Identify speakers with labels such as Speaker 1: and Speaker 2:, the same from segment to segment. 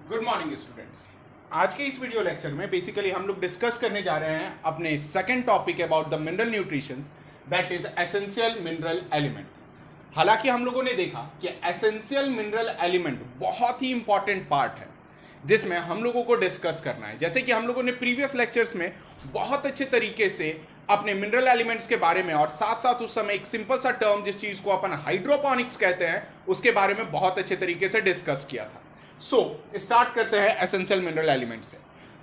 Speaker 1: Good morning students. आज के इस वीडियो लेक्चर में बेसिकली हम लोग डिस्कस करने जा रहे हैं अपने second topic about the mineral nutrition, that is essential mineral element. हालांकि हम लोगों ने देखा कि एसेंशियल मिनरल एलिमेंट बहुत ही इंपॉर्टेंट पार्ट है जिसमें हम लोगों को डिस्कस करना है। जैसे कि हम लोगों ने प्रीवियस लेक्चर्स में बहुत अच्छे तरीके से अपने मिनरल एलिमेंट्स के बारे में और साथ साथ उस समय एक सिंपल सा टर्म जिस चीज को अपन हाइड्रोपोनिक्स कहते हैं उसके बारे में बहुत अच्छे तरीके से डिस्कस किया था। स्टार्ट करते हैं एसेंशियल मिनरल एलिमेंट से।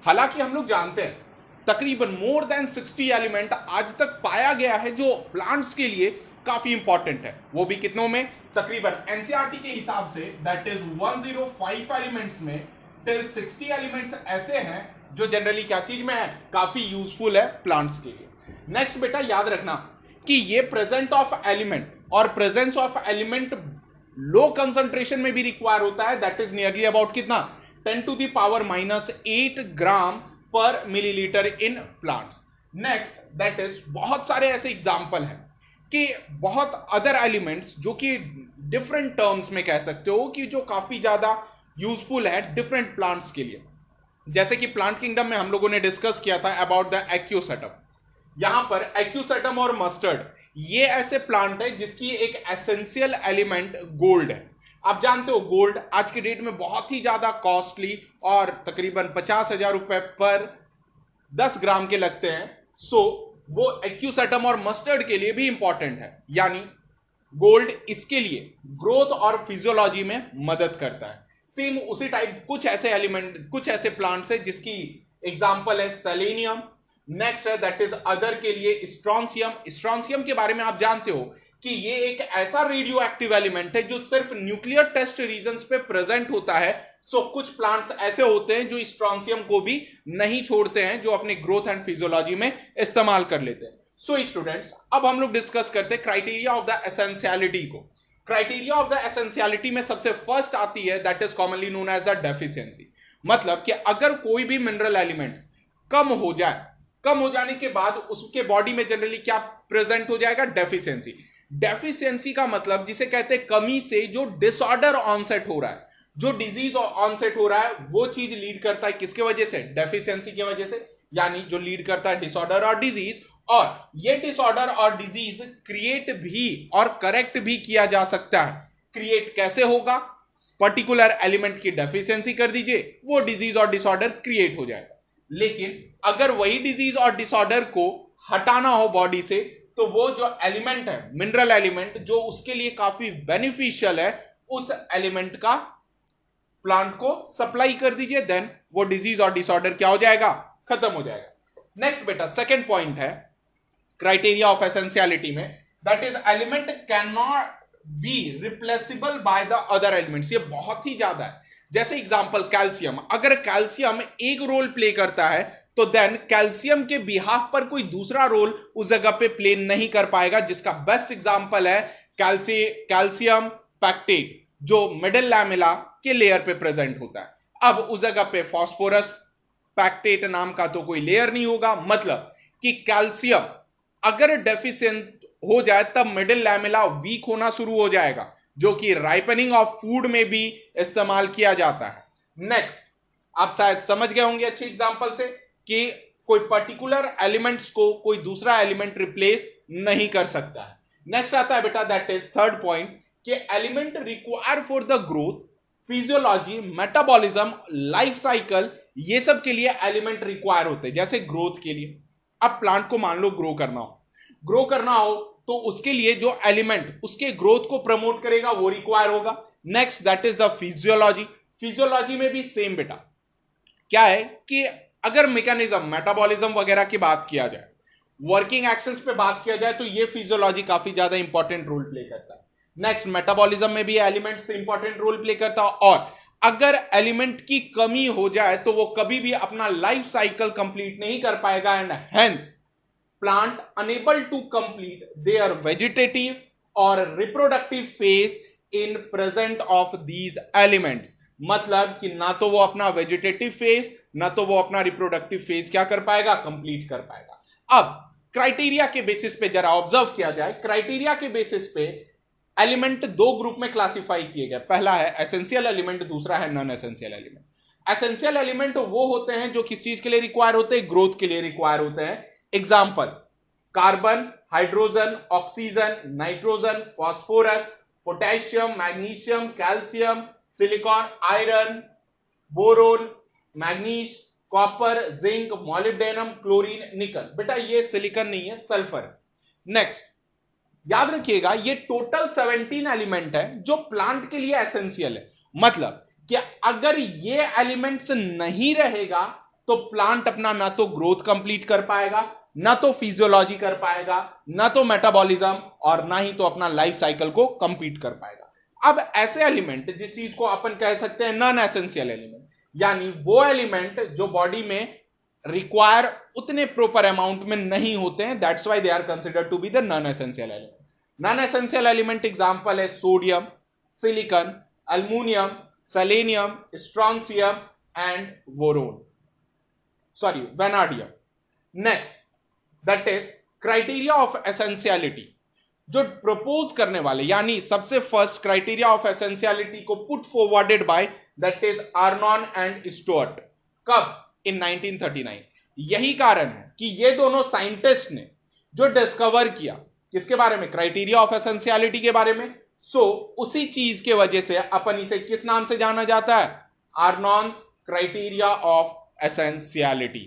Speaker 1: हालांकि हम लोग जानते हैं तकरीबन मोर देन 60 एलिमेंट आज तक पाया गया है जो प्लांट्स के लिए काफी इंपॉर्टेंट है, वो भी कितनों में, तकरीबन एनसीईआरटी के हिसाब से दैट इज 105 एलिमेंट्स में टिल 60 एलिमेंट्स ऐसे हैं जो जनरली क्या चीज में है, काफी यूजफुल है प्लांट्स के लिए। नेक्स्ट बेटा याद रखना कि ये प्रेजेंट ऑफ एलिमेंट और presence of element low concentration में भी रिक्वायर होता है, दैट इज नियरली अबाउट कितना, 10 टू द पावर -8 ग्राम पर millilitre in plants. Next that is बहुत सारे ऐसे एग्जांपल हैं कि बहुत अदर एलिमेंट्स जो कि डिफरेंट टर्म्स में कह सकते हो कि जो काफी ज्यादा यूजफुल है डिफरेंट प्लांट्स के लिए। जैसे कि प्लांट किंगडम में हम लोगों ने डिस्कस किया था अबाउट द एक्यूसेटम। यहां पर एक्यूसेटम और मस्टर्ड ये ऐसे प्लांट है जिसकी एक एसेंशियल एलिमेंट गोल्ड है। आप जानते हो गोल्ड आज की डेट में बहुत ही ज्यादा कॉस्टली और तकरीबन 50,000 रुपए पर 10 ग्राम के लगते हैं। वो एक्यूसेटम और मस्टर्ड के लिए भी इंपॉर्टेंट है, यानी गोल्ड इसके लिए ग्रोथ और फिजियोलॉजी में मदद करता है। सेम उसी टाइप कुछ ऐसे एलिमेंट, कुछ ऐसे प्लांट्स है जिसकी एग्जांपल है सेलेनियम। नेक्स्ट है दैट इज अदर के लिए स्ट्रॉन्सियम। स्ट्रॉन्सियम के बारे में आप जानते हो कि ये एक ऐसा रेडियो एक्टिव एलिमेंट है जो सिर्फ न्यूक्लियर टेस्ट रीजन्स पे प्रेजेंट होता है। कुछ प्लांट्स ऐसे होते हैं जो स्ट्रॉन्सियम को भी नहीं छोड़ते हैं, जो अपने ग्रोथ एंड फिजियोलॉजी में इस्तेमाल कर लेते हैं। स्टूडेंट्स अब हम लोग डिस्कस करते हैं क्राइटेरिया ऑफ द एसेंशियलिटी को। क्राइटेरिया ऑफ द एसेंशियलिटी में सबसे फर्स्ट आती है that is commonly known as the deficiency. मतलब कि अगर कोई भी मिनरल एलिमेंट्स कम हो जाए, कम हो जाने के बाद उसके बॉडी में जनरली क्या प्रेजेंट हो जाएगा, डेफिशिएंसी। डेफिशिएंसी का मतलब जिसे कहते हैं कमी से जो डिसऑर्डर ऑनसेट हो रहा है, जो डिजीज ऑनसेट हो रहा है, वो चीज लीड करता है किसके वजह से, डेफिशिएंसी की वजह से। यानी जो लीड करता है डिसऑर्डर और डिजीज, और ये डिसऑर्डर और डिजीज क्रिएट भी और करेक्ट भी किया जा सकता है। क्रिएट कैसे होगा, पर्टिकुलर एलिमेंट की डेफिशिएंसी कर दीजिए, वो डिजीज और डिसऑर्डर क्रिएट हो जाएगा। लेकिन अगर वही डिजीज और डिसऑर्डर को हटाना हो बॉडी से, तो वो जो एलिमेंट है, मिनरल एलिमेंट जो उसके लिए काफी बेनिफिशियल है, उस एलिमेंट का प्लांट को सप्लाई कर दीजिए, देन वो डिजीज और डिसऑर्डर क्या हो जाएगा, खत्म हो जाएगा। नेक्स्ट बेटा सेकंड पॉइंट है क्राइटेरिया ऑफ एसेंशियलिटी में, that is element can not be replaceable by the other elements. ये बहुत ही ज्यादा है। जैसे एग्जांपल कैल्शियम, अगर कैल्शियम एक रोल प्ले करता है तो देन कैल्शियम के बिहाफ पर कोई दूसरा रोल उस जगह पे प्ले नहीं कर पाएगा, जिसका बेस्ट एग्जांपल है कैल्शियम पैक्टेट जो मिडिल लैमेला के लेयर पे प्रेजेंट होता है। अब उस जगह पे फास्फोरस पैक्टेट नाम का तो कोई लेयर नहीं होगा, मतलब कि कैल्शियम अगर डेफिशिएंट हो जाए तब मिडिल लैमेला वीक होना शुरू हो जाएगा, जो कि राइपनिंग ऑफ फूड में भी इस्तेमाल किया जाता है। नेक्स्ट आप शायद समझ गए होंगे अच्छे एग्जांपल से कि कोई पर्टिकुलर एलिमेंट्स को कोई दूसरा एलिमेंट रिप्लेस नहीं कर सकता है। नेक्स्ट आता है बेटा दैट इज थर्ड पॉइंट कि element require for the growth, physiology, metabolism, life cycle, ये सब के लिए एलिमेंट रिक्वायर होते हैं। जैसे ग्रोथ के लिए, अब प्लांट को मान लो ग्रो करना हो तो उसके लिए जो एलिमेंट उसके ग्रोथ को प्रमोट करेगा वो रिक्वायर होगा। Next that is the physiology. Physiology में भी सेम बेटा क्या है कि अगर मैकेनिज्म, मेटाबॉलिज्म वगैरह की बात किया जाए, वर्किंग एक्शंस पे बात किया जाए, तो ये फिजियोलॉजी काफी ज्यादा इंपॉर्टेंट रोल प्ले करता है। नेक्स्ट मेटाबॉलिज्म में भी एलिमेंट से इंपॉर्टेंट रोल प्ले करता है, और अगर एलिमेंट की कमी हो जाए तो वो कभी भी अपना लाइफ साइकिल कंप्लीट नहीं कर पाएगा, and hence plant unable to complete their vegetative और reproductive phase in present of these elements. मतलब कि ना तो वो अपना वेजिटेटिव फेज, ना तो वो अपना रिप्रोडक्टिव फेज क्या कर पाएगा, कंप्लीट कर पाएगा। अब क्राइटेरिया के बेसिस पे जरा ऑब्जर्व किया जाए, क्राइटेरिया के बेसिस पे एलिमेंट दो ग्रुप में क्लासिफाई किए गए। पहला है एसेंशियल एलिमेंट, दूसरा है non essential element. Essential element वो होते हैं जो किस चीज के लिए रिक्वायर होते हैं, ग्रोथ के लिए रिक्वायर होते हैं। Example, carbon, hydrogen, oxygen, nitrogen, phosphorus, potassium, magnesium, calcium, silicon, iron, boron, manganese, copper, zinc, molybdenum, chlorine, निकल। बेटा ये सिलिकॉन नहीं है, सल्फर। नेक्स्ट याद रखिएगा, ये टोटल 17 एलिमेंट है जो प्लांट के लिए एसेंशियल है। मतलब कि अगर ये एलिमेंट्स नहीं रहेगा तो प्लांट अपना ना तो ग्रोथ कंप्लीट कर पाएगा, ना तो फिजियोलॉजी कर पाएगा, ना तो मेटाबॉलिज्म, और ना ही तो अपना लाइफ साइकिल को कंप्लीट कर पाएगा। अब ऐसे एलिमेंट जिस चीज को अपन कह सकते हैं नॉन एसेंशियल एलिमेंट, यानी वो एलिमेंट जो बॉडी में रिक्वायर उतने प्रॉपर अमाउंट में नहीं होते हैं, that's why they are considered to be the non essential element. Non essential element example है sodium, silicon, aluminium, selenium, strontium and vanadium. Next, that is criteria of essentiality. जो propose करने वाले यानी सबसे फर्स्ट क्राइटेरिया ऑफ एसेंशियलिटी को put forwarded by that is Arnon and Stuart. कब? In 1939। यही कारण है कि ये दोनों साइंटिस्ट ने जो डिस्कवर किया किसके बारे में, क्राइटेरिया ऑफ एसेंशियलिटी के बारे में, उसी चीज के वजह से अपन इसे किस नाम से जाना जाता है, आर्नॉन्स क्राइटेरिया ऑफ एसेंशियलिटी।